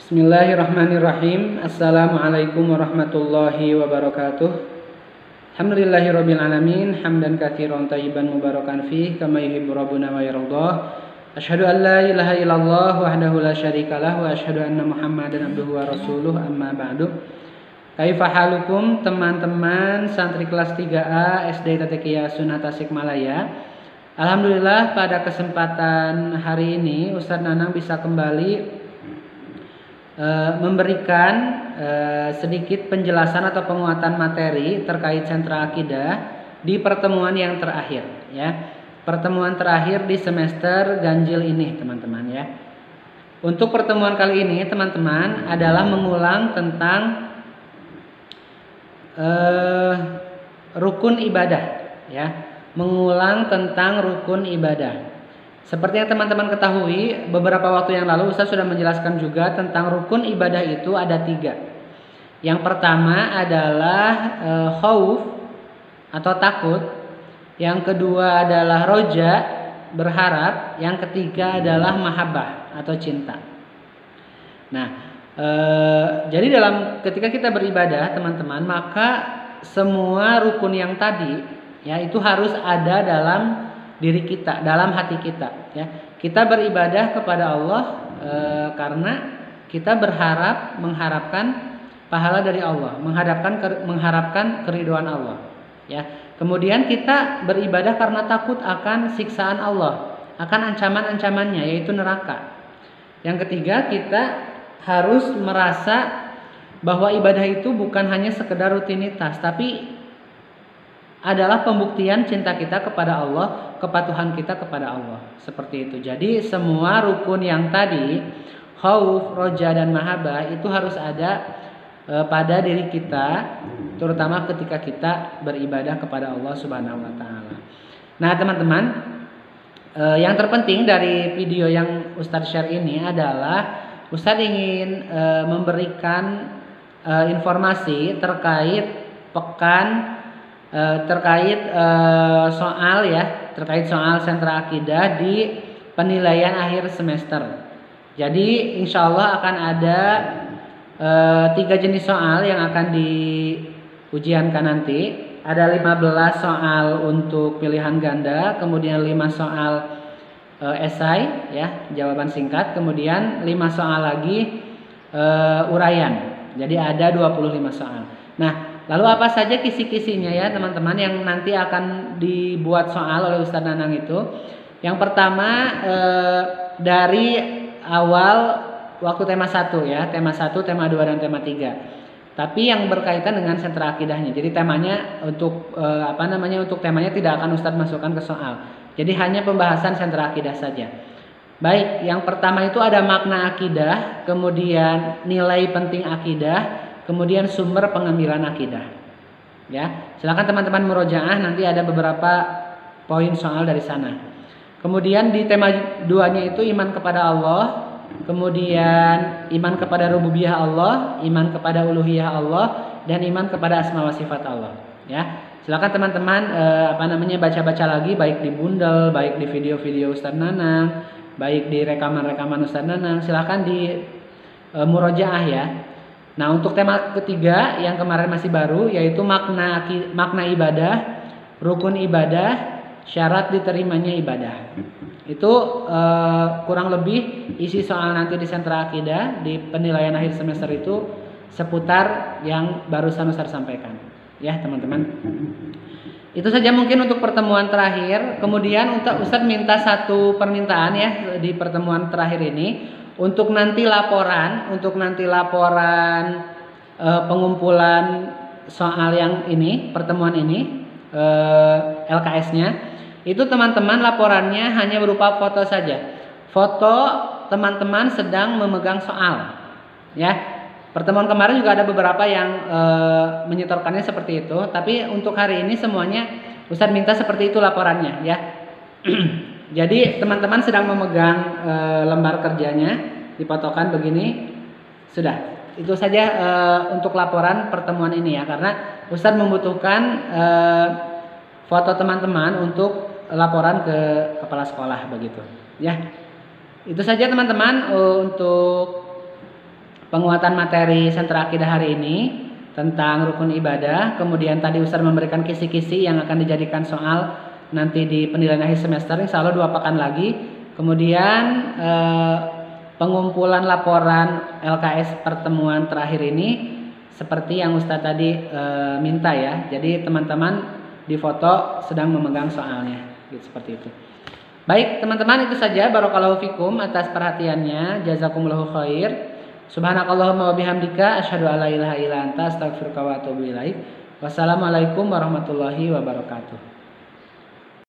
Bismillahirrahmanirrahim. Assalamualaikum warahmatullahi wabarakatuh. Alhamdulillahirabbil alamin, hamdan katsiran thayyiban mubarakan fih kama yuhibbu rabbuna wa yardah. Asyhadu an la ilaha illallah wahdahu la syarikalah wa asyhadu anna Muhammadan abduhu wa rasuluh, amma ba'du. Kaifa halukum teman-teman santri kelas 3A SD Tatekia Sunnah Tasikmalaya. Alhamdulillah pada kesempatan hari ini Ustadz Nanang bisa kembali memberikan sedikit penjelasan atau penguatan materi terkait sentra akidah di pertemuan yang terakhir, ya. Pertemuan terakhir di semester ganjil ini, teman-teman, ya. Untuk pertemuan kali ini, teman-teman, adalah mengulang tentang rukun ibadah, ya. Mengulang tentang rukun ibadah. Seperti yang teman-teman ketahui, beberapa waktu yang lalu Ustaz sudah menjelaskan juga tentang rukun ibadah itu ada 3. Yang pertama adalah khauf atau takut. Yang kedua adalah roja, berharap. Yang ketiga adalah mahabbah atau cinta. Nah, jadi ketika kita beribadah, teman-teman, maka semua rukun yang tadi, ya, itu harus ada dalam diri kita, dalam hati kita, ya. Kita beribadah kepada Allah karena kita mengharapkan pahala dari Allah, mengharapkan keridhaan Allah, ya. Kemudian kita beribadah karena takut akan siksaan Allah, akan ancaman-ancamannya, yaitu neraka. Yang ketiga, kita harus merasa bahwa ibadah itu bukan hanya sekedar rutinitas, tapi adalah pembuktian cinta kita kepada Allah, kepatuhan kita kepada Allah. Seperti itu. Jadi semua rukun yang tadi, khauf, roja, dan mahabbah, itu harus ada pada diri kita, terutama ketika kita beribadah kepada Allah Subhanahu wa taala. Nah, teman-teman, yang terpenting dari video yang Ustadz share ini adalah Ustadz ingin memberikan informasi terkait terkait soal sentra akidah di penilaian akhir semester. Jadi insya Allah akan ada 3 jenis soal yang akan diujiankan nanti. Ada 15 soal untuk pilihan ganda, kemudian 5 soal esai, ya, jawaban singkat, kemudian 5 soal lagi uraian. Jadi ada 25 soal. Nah, lalu apa saja kisi-kisinya, ya, teman-teman, yang nanti akan dibuat soal oleh Ustadz Nanang itu? Yang pertama, dari awal waktu tema 1, ya, tema 1, tema 2, dan tema 3. Tapi yang berkaitan dengan sentra akidahnya. Jadi temanya untuk untuk temanya tidak akan Ustadz masukkan ke soal. Jadi hanya pembahasan sentra akidah saja. Baik, yang pertama itu ada makna akidah, kemudian nilai penting akidah, kemudian sumber pengambilan akidah. Ya, silakan teman-teman murojaah, nanti ada beberapa poin soal dari sana. Kemudian di tema 2-nya itu iman kepada Allah, kemudian iman kepada rububiyah Allah, iman kepada uluhiyah Allah, dan iman kepada asma wa sifat Allah. Ya, silakan teman-teman baca-baca lagi, baik di bundel, baik di video-video Ustadz Nanang, baik di rekaman-rekaman Ustadz Nanang. Silakan di murojaah, ya. Nah, untuk tema ketiga yang kemarin masih baru, yaitu makna ibadah, rukun ibadah, syarat diterimanya ibadah. Itu kurang lebih isi soal nanti di sentra akidah di penilaian akhir semester itu seputar yang barusan Ustaz sampaikan, ya, teman-teman. Itu saja mungkin untuk pertemuan terakhir. Kemudian Ustaz minta satu permintaan, ya, di pertemuan terakhir ini. Untuk nanti laporan pengumpulan soal yang ini, pertemuan ini, LKS-nya, itu teman-teman laporannya hanya berupa foto saja. Foto teman-teman sedang memegang soal, ya. Pertemuan kemarin juga ada beberapa yang menyetorkannya seperti itu, tapi untuk hari ini semuanya Ustadz minta seperti itu laporannya, ya. Jadi teman-teman sedang memegang lembar kerjanya, dipotokan begini, sudah. Itu saja untuk laporan pertemuan ini, ya, karena Ustadz membutuhkan foto teman-teman untuk laporan ke kepala sekolah, begitu, ya. Itu saja teman-teman untuk penguatan materi sentra akidah hari ini tentang rukun ibadah. Kemudian tadi Ustaz memberikan kisi-kisi yang akan dijadikan soal nanti di penilaian akhir semester, insya Allah 2 pekan lagi. Kemudian pengumpulan laporan LKS pertemuan terakhir ini seperti yang Ustaz tadi minta ya. Jadi teman-teman di foto sedang memegang soalnya, gitu, seperti itu. Baik teman-teman, itu saja. Barakallahu fikum atas perhatiannya. Jazakumullahu khair. Subhanakallahumma wa bihamdika asyhadu an la ilaha illa anta astaghfiruka wa atubu ilaik. Wassalamualaikum warahmatullahi wabarakatuh.